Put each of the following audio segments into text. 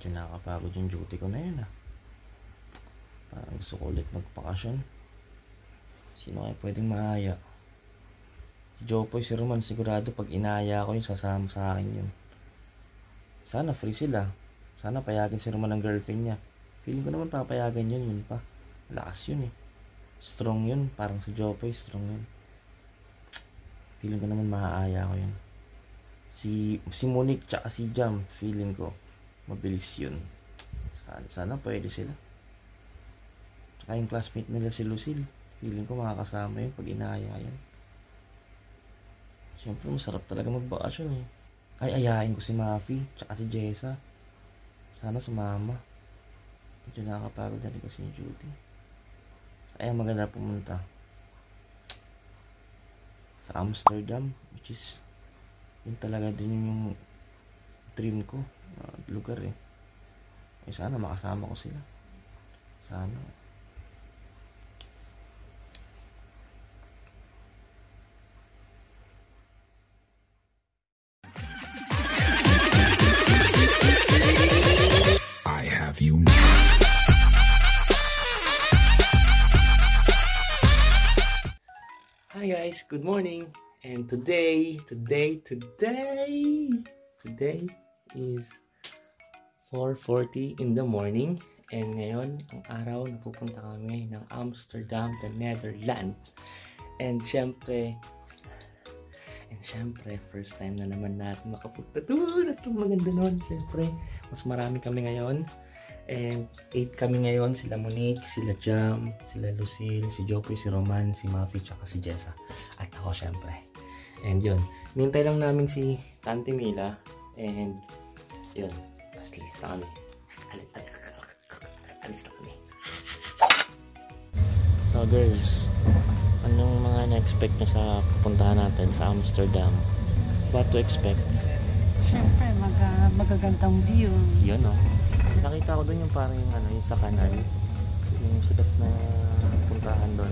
Medyo nakakapagod yung duty ko na yun Parang gusto ko ulit magpakasyon. Sino kaya pwedeng maaya? Si Jopoy, si Roman, sigurado pag inaaya ko yun, sasama sa akin yun. Sana free sila. Sana payagan si Roman ng girlfriend niya. Feeling ko naman papayagan yun pa. Lakas yun Strong yun, parang si Jopoy, strong yun. Feeling ko naman maaaya ko yun. Si Monique tsaka si Jam, feeling ko mabilis yun. Sana pwede sila. Tsaka yung classmate nila si Lucille, feeling ko makakasama yun pag inaaya yan. Siyempre masarap talaga magbakasyon Ay, ayahin ko si Mafi tsaka si Jessa. Sana sumama. Medyo nakakapagod na rin kasi yung duty. Kaya maganda pumunta sa Amsterdam, which is yun talaga din yung dream ko lugar sana makasama ko sila. Sana. I have you. Hi guys, good morning. And today is 4:40 in the morning. And ngayon, ang araw, napupunta kami ng Amsterdam, the Netherlands. And syempre, first time na naman natin makapunta doon. At maganda nun, syempre. Mas marami kami ngayon. And 8 kami ngayon, sila Monique, sila Jam, sila Lucille, si Jopoy, si Roman, si Mafi, tsaka si Jessa. At ako syempre. And yun, nintay lang namin si Tante Mila. And yun, alis na kami. Alis na kami. So girls, anong mga na-expect nyo sa pupuntahan natin sa Amsterdam? What to expect? Siyempre, magagandang view. Yun nakita ko doon yung parang yung sa kanal, yung sikat na puntahan doon.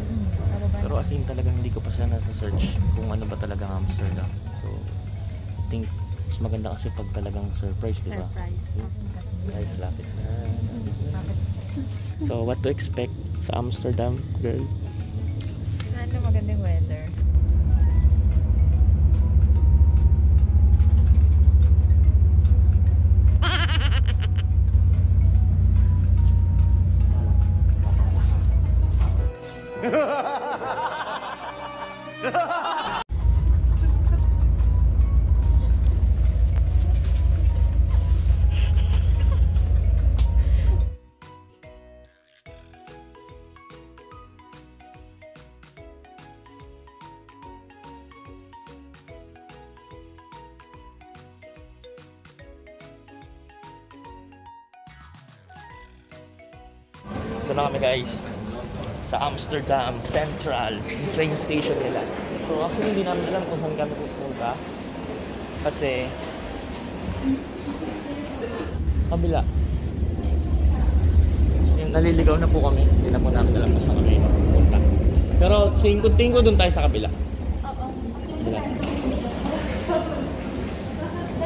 Pero as in talagang hindi ko pa siya nasa-search kung ano ba talagang Amsterdam. So I think mas maganda kasi pag talagang surprise, di ba? Guys, lapit na. So what to expect sa Amsterdam, girl? Sana magandang weather. Ito na kami guys sa Amsterdam Central, yung train station nila. So actually hindi namin alam kung saan kami pupunta kasi kabila. Yung naliligaw na po kami, hindi na po namin alam kung saan kami pupunta. Pero tingin ko doon tayo sa kabila. Kabila.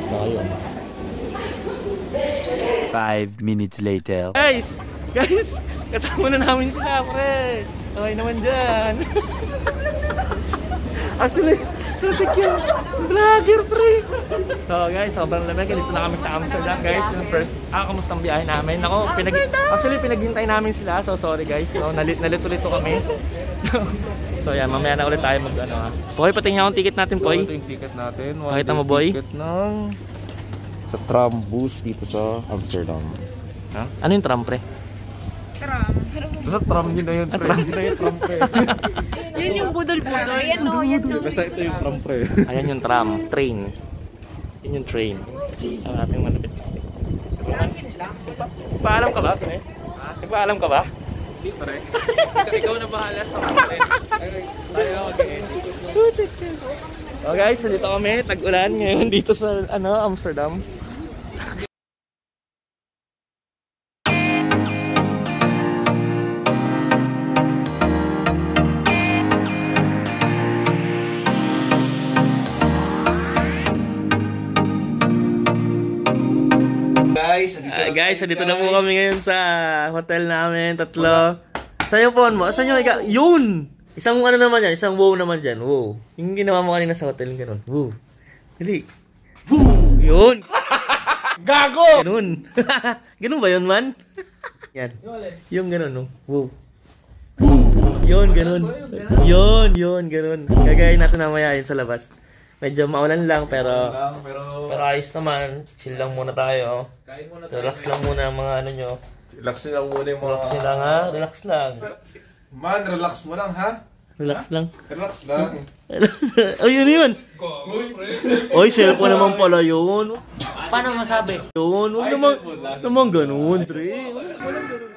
So ayun. 5 minutes later. Guys! Kasama na namin sila, pre. Okay naman dyan. Actually, tutik yun. Vlogger, pre. So guys, sobrang lamig. Dito na kami sa Amsterdam, guys. Yung first, kamusta ang biyahe namin? Ako, actually, pinaghintay namin sila. So sorry guys, nalit-ulit kami. So yan, mamaya na ulit tayo Boy, patingin akong ticket natin, Boy. Ito yung ticket natin. Pakita mo, Boy. Ticket ng sa tram bus dito sa Amsterdam. Ano yung tram, pre? Basta tram yun na yun, pre. Yun na yung tram, pre. Yun yung budol-budol. Basta ito yung tram, pre. Ayan yung tram, train. Yun yung train. Ang ating malapit. Nagpaalam ka ba, pre? Nagpaalam ka ba? Hindi, pre. Ikaw na bahala sa akin. Tayo mag-edit. So guys, dito kami, tag-ulan ngayon dito sa Amsterdam. Guys, dito na po kami ngayon sa hotel namin, tatlo. Saan yung phone mo? Saan yung ikaw? Yun! Isang ano naman yan, isang wow naman dyan. Wow. Yung ginawa mo kanina sa hotel, ganun. Wow. Dali. Yun! Gago! Ganun. Ganun ba yun, man? Yan. Yung ganun, no? Wow. Yun, ganun. Yun, ganun. Gagayin natin mamaya yun sa labas. Medyo maulan lang, pero ayos naman. Chill lang muna tayo. Relax lang muna ang mga ano nyo. Relax lang muna yung mga... Relax lang ha? Relax lang. Man, relax mo lang ha? Relax lang. Relax lang. Oh, yun. Oy, cellphone naman pala yun. Paano masabi? Yun, huwag naman ganun, Dre. Walang ganun.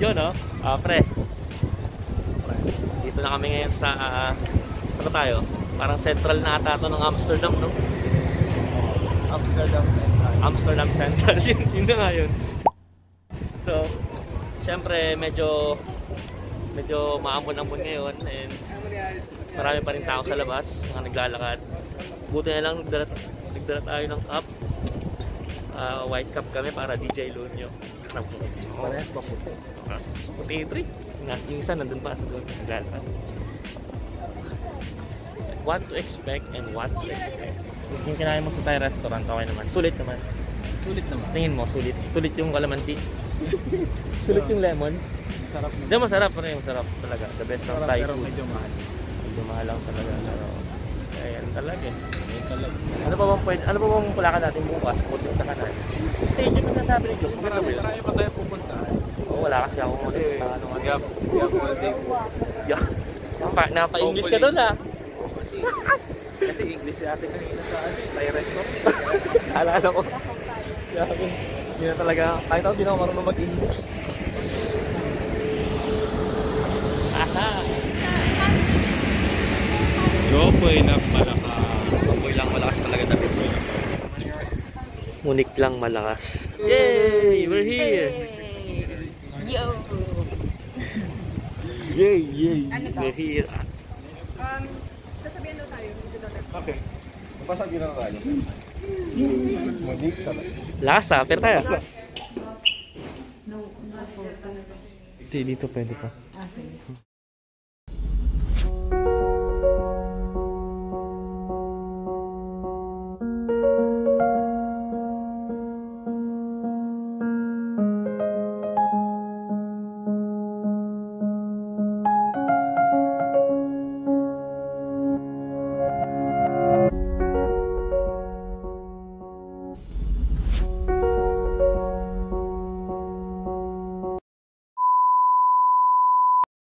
Yun, no? Pre. Dito na kami ngayon sa... ano tayo? Parang central na ata ito ng Amsterdam, no? Amsterdam Central. Amsterdam Central. Yun na nga yun. So, syempre medyo maambon-ambon ngayon and marami pa rin tao sa labas, mga naglalakad. Buti na lang nagdala tayo ng cup. White cup kami para DJ Lunyo. Parehas pa po. Puti 3. Yung isa nandun pa sa doon. Naglalakad. What to expect and what to expect. Yung kinain mo sa Thai restaurant, okay naman. Sulit naman. Sulit naman. Tingin mo, sulit. Sulit yung calamansi. Sulit yung lemon. Sarap naman. Hindi, masarap pa rin. Masarap talaga. The best ng Thai Pero food. medyo mahal. Medyo mahal lang talaga. Pero, ayan talaga eh. Ayun talaga. Ano pa bang pulakan natin bukas? Bukod sa kanan. Stadium na sasabi ni Joe. Marami pa tayo pupunta. Oo, wala kasi ako sa ano. Gap all day. Napa-English ka doon ah. Kasi English natin kanina sa Thai restaurant. Alala ko. Grabe. Hindi na talaga. Kahit ako, di na ako marunong mag-English. Aha! Jopoy na malakas. Jopoy lang malakas talaga na rin. Munik lang malakas. Yay! We're here! Yo! Yay! We're here. Sasabihin daw tayo. Okay. Mapasabi na tayo. Manik talaga. Lasa, pero tayo. Dito pwede pa. Ah, sige.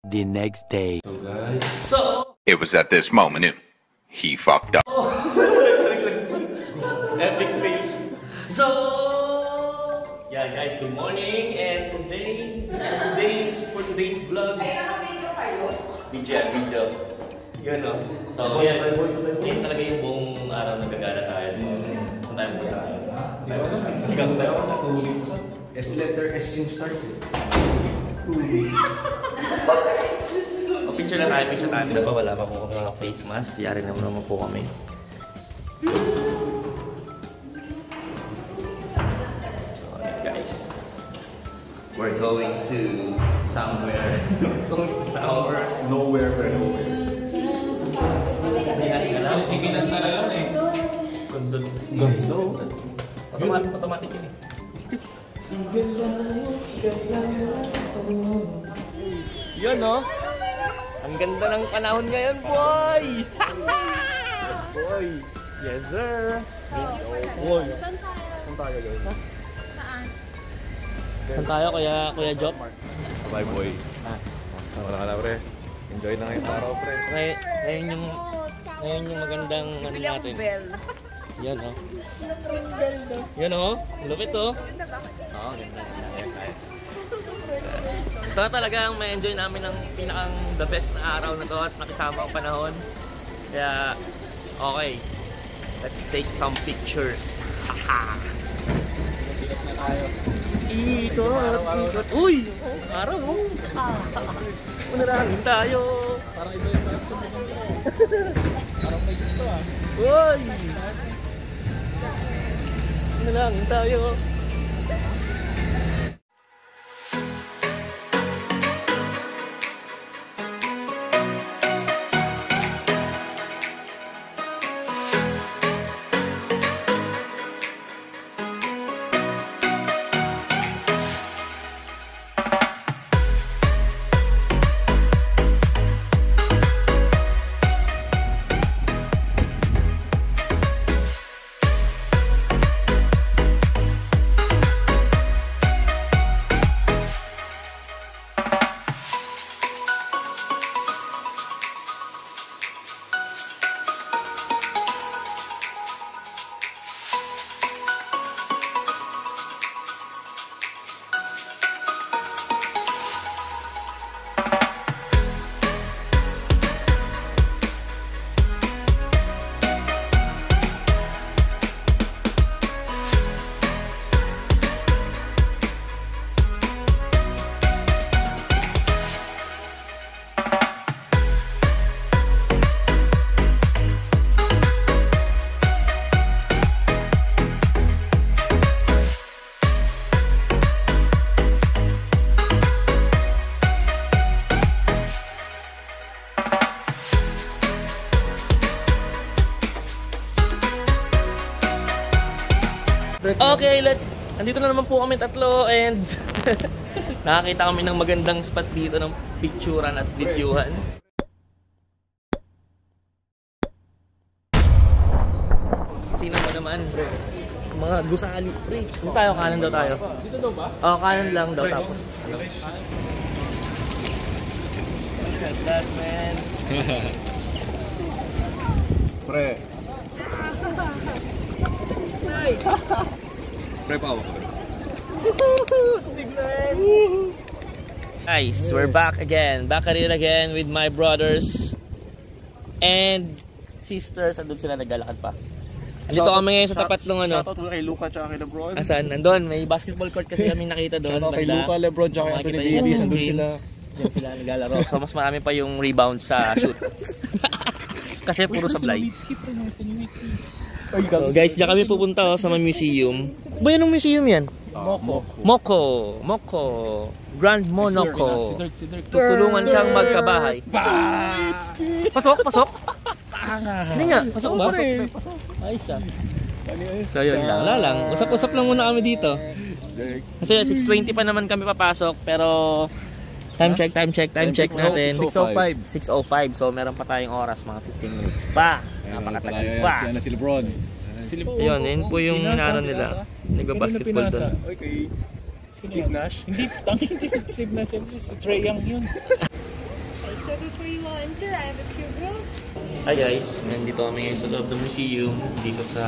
The next day. So, It was at this moment he fucked up. epic face. So, yeah guys, good morning and for today's vlog. Video. Yun no. So, yan talaga yung buong araw nagagala tayo. Saan tayo punta tayo? Gas tayo. S letter S yung start. 2 weeks. Picture na tayo. Diba wala pa po mga face mask. Yari naman po kami. So, guys. We're going to somewhere. Nowhere but nowhere. Hindi natin alam. Ikinanta na yun eh. Ganda. Automatic yun eh. Yun oh. Ang ganda ng panahon ngayon, boy! Yes, boy! Yes, sir! Boy! Saan tayo gawin? Saan tayo, Kuya Job? Sabay boy. Wala ka na pre. Enjoy na ngayong araw pre. Ngayon yung magandang ano natin. Bell. Yan oh. Yan oh. Lupit oh. Oo, ganda. Yes, yes. Ito talaga ang may enjoy namin ng pinakang the best na araw na to at nakisama ang panahon. Kaya, okay. Let's take some pictures. Haha. Ikot. Uy! Araw oh. Manalangin tayo. Parang iba yung reaction mo. Parang may gusto ah. Uy! Manalangin tayo. Okay, andito na naman po kami tatlo and nakakita kami ng magandang spot dito ng picturean at videohan. Sino ba naman? Mga gusali. Pre, dito tayo, kanan daw tayo. Dito daw ba? Oo, kanan lang daw tapos. Look at that, man. Pre. Pre pa ako. Guys, we're back again. Back at it again with my brothers and sisters. Andun sila naglalakad pa. Andito kami ngayon sa tapat ng ano. Shoutout mo kay Luka tsaka kay Lebron. Asan? Nandun. May basketball court kasi kami nakita doon. Shoutout kay Luka, Lebron tsaka Anthony Davis. Andun sila. Diyan sila naglalaro. So mas marami pa yung rebound sa shoot. Kasi puro sablay. So guys, diyan kami pupunta sa may museum. Ba yan ang museum yan? Moko. Grand Monaco. Tutulungan kang magkabahay. Pasok. Hindi nga, pasok ba? Ayos ah. So yun lang. Usap-usap lang muna kami dito. Kasi 6:20 pa naman kami papasok, pero time check natin. 6:05. So meron pa tayong oras, mga 15 minutes pa. Napakatagal pa. Yan na si Lebron. Ayun, yun po yung ano nila. Nagba-basketball doon. Okay. Steve Nash? Hindi si Steve Nash. Si Trae Young yun. So before you enter, I have a few rules. Hi guys, nandito kami ngayon sa loob ng museum. Dito sa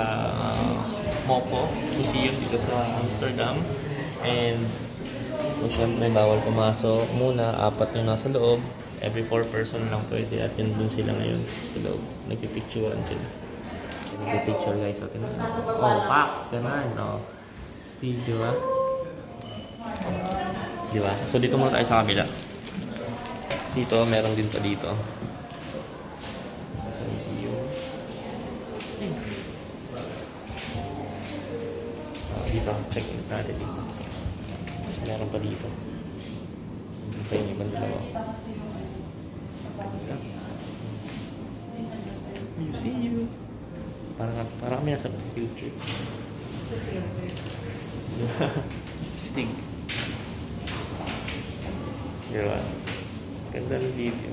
Moko Museum, dito sa Amsterdam. And so syempre bawal pumasok muna. 4 yung nasa loob. Every 4 person lang pwede. At yun dun sila ngayon sa loob. Nagpipicturean sila. Nagpipicture guys. Pak! Ganun. Steve, di ba? Diba? So dito muna tayo sa kabila. Dito, meron din pa dito. Sa museum. Dito, check in natin dito. Meron pa dito. Ito yung ibang dalawa. Museum. Parang kami nasa future. Sting. Diba? Ganda ng video.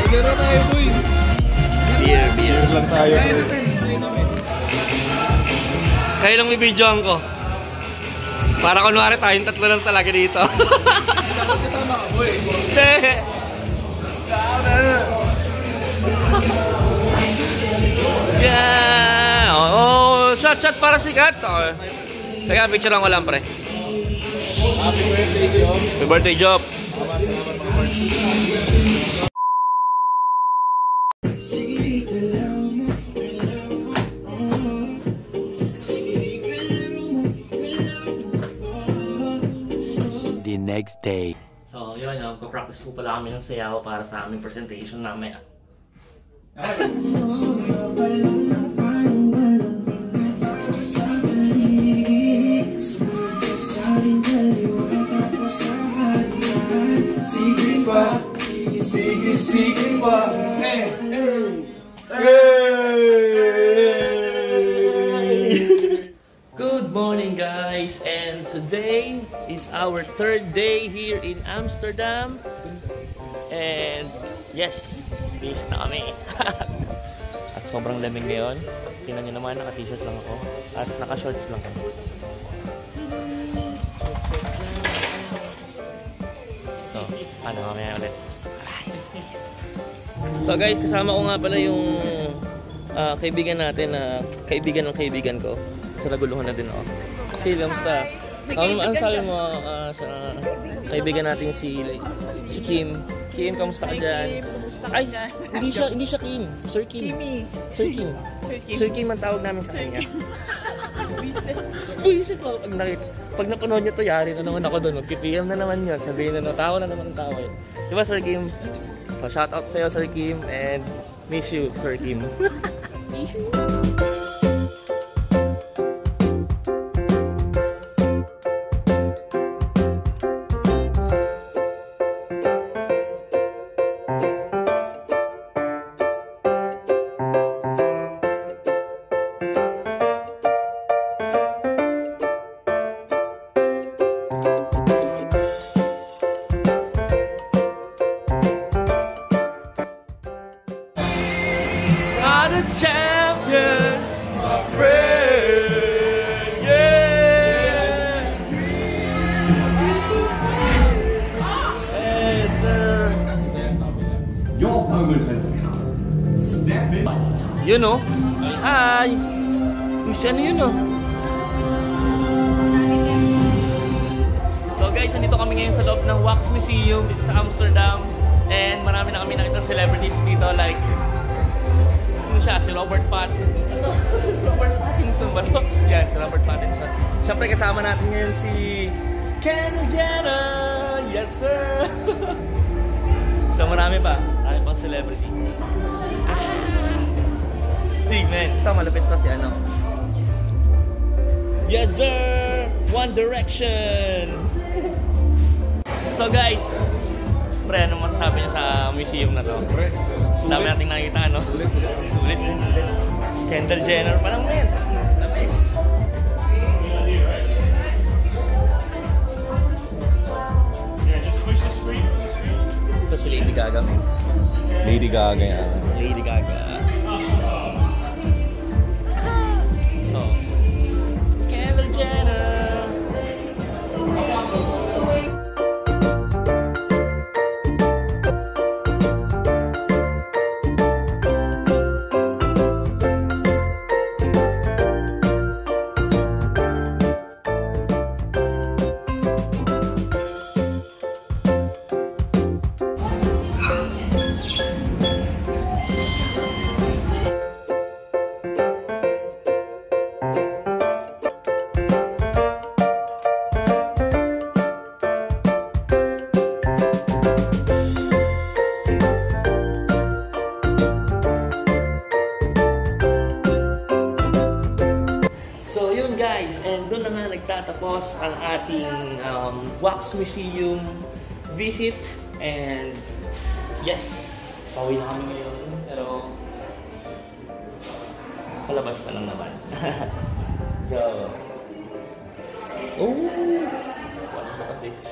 Laro tayo, boy. Beer lang tayo. Kayo lang may videoan ko. Para kunwari tayong tatlo lang talaga dito. Dapat kasama ka, boy. Hindi. Yeah. Oh, shot para sikat. Oh. Teka, picture lang ko lang, pre. Happy birthday, Job. Happy birthday, Job. The next day. So, yun, magpa-practice po pala kami ng sayaw para sa aming presentation namin. Sige pa. Good morning, guys, and today is our third day here in Amsterdam. And yes, base na kami. At sobrang lamig ngayon. Tingnan nyo naman, naka-t-shirt lang ako at naka-shorts lang ako. So, ano mamaya ulit. So guys, kasama ko nga pala yung kaibigan natin na kaibigan ng kaibigan ko. So naguluhan na din ako. Kasi kamusta? Ano sabi mo sa kaibigan natin si Kim? Kim, kamusta ka dyan? Ay, hindi siya Kim. Sir Kim. Sir Kim. Sir Kim ang tawag namin sa kanya. Buisit mo. Pag napanood niya to, yari na naman ako doon. Mag-PM na naman niya. Sabihin na tawa na naman ang tawa. Diba, Sir Kim? So, shout out sa'yo, Sir Kim. And miss you, Sir Kim. Miss you. Are the champions, my friend, yeah. Hey, sir. Your moment has come. Step in. You know? Hi. Kung siya yun, no? So guys, nandito kami ngayon sa loob ng Wax Museum dito sa Amsterdam. And marami na kami nakita celebrities dito like ano siya, si Robert Pattinson. Robert Pattinson ba to? Yan, si Robert Pattinson. Siyempre kasama natin ngayon si Kendall Jenner. Yes sir. So marami pa. Marami pang celebrity. Steve man. Ito malapit pa si ano. Yes sir. One Direction. So guys, pre, ano masasabi niya sa museum na to? Pre, Dami nating nakita, ano? Sulit. Kendall Jenner pa lang yan. The best. Ito si Lady Gaga. Lady Gaga yan. Lady Gaga. Oh. Kendall Jenner. So yun guys, and doon na nga nagtatapos ang ating Wax Museum visit. And yes, pauwi na kami ngayon, pero palabas pa lang naman. So, oh, look at this.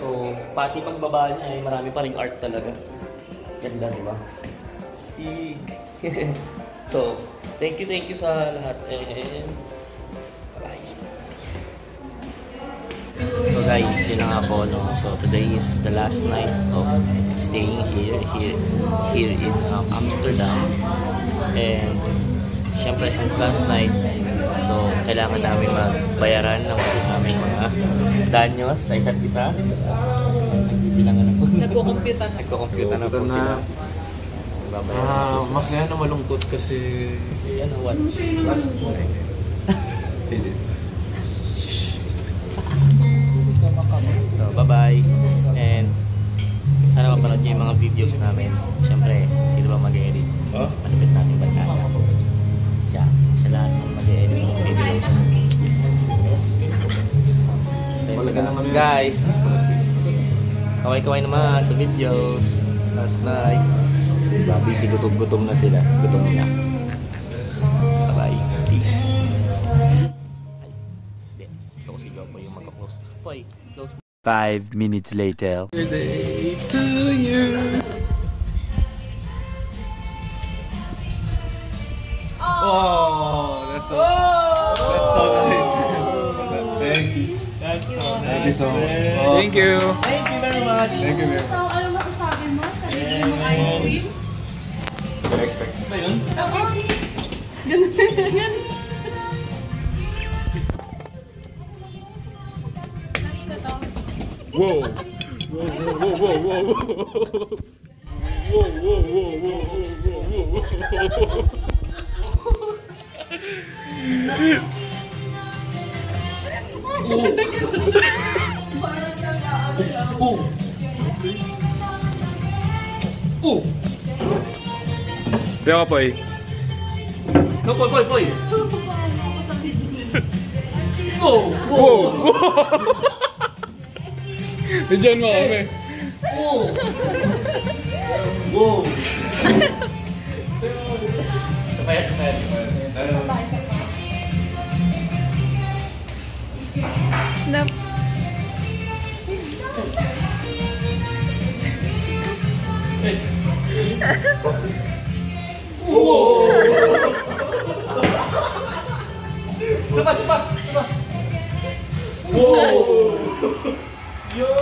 So, pati pagbaba niya ay marami pa ring art talaga. Ganda, diba? Stig. So, thank you sa lahat and bye. So guys, yun na nga po, no? So today is the last night of staying here in Amsterdam. And syempre since last night, so kailangan namin magbayaran ng aming mga danyos sa isa't isa. Bilangan na po. Nagko-computer na po sila. Masaya na malungkot kasi ano, what? last night. Hindi. So, bye-bye. And sana mapanood niyo yung mga videos namin. Siyempre, sino ba mag-edit? Huh? Malapit natin bagay. Siya lahat ng mag-edit ng videos. Guys, kaway-kaway naman sa videos. Last night. Babi, si gutom na sila. Gutom na. Bye-bye. Peace. Ay, hindi. Gusto ko si Jopo yung magka-close. Poy, close. 5 minutes later. Birthday to you. Oh, that's so nice. Thank you. That's so nice. Thank you so much. Thank you. Thank you very much. Thank you, man. So, ano masasabi mo sa bibili mong ice cream? Can I expect ba yun? Oo. Ganun na yan. Whoa. Kaya ka, Poy. No, Poy. Wow! Nandiyan mo kami. Wow! Sabay. Snap. Sapa. Wow! Yo!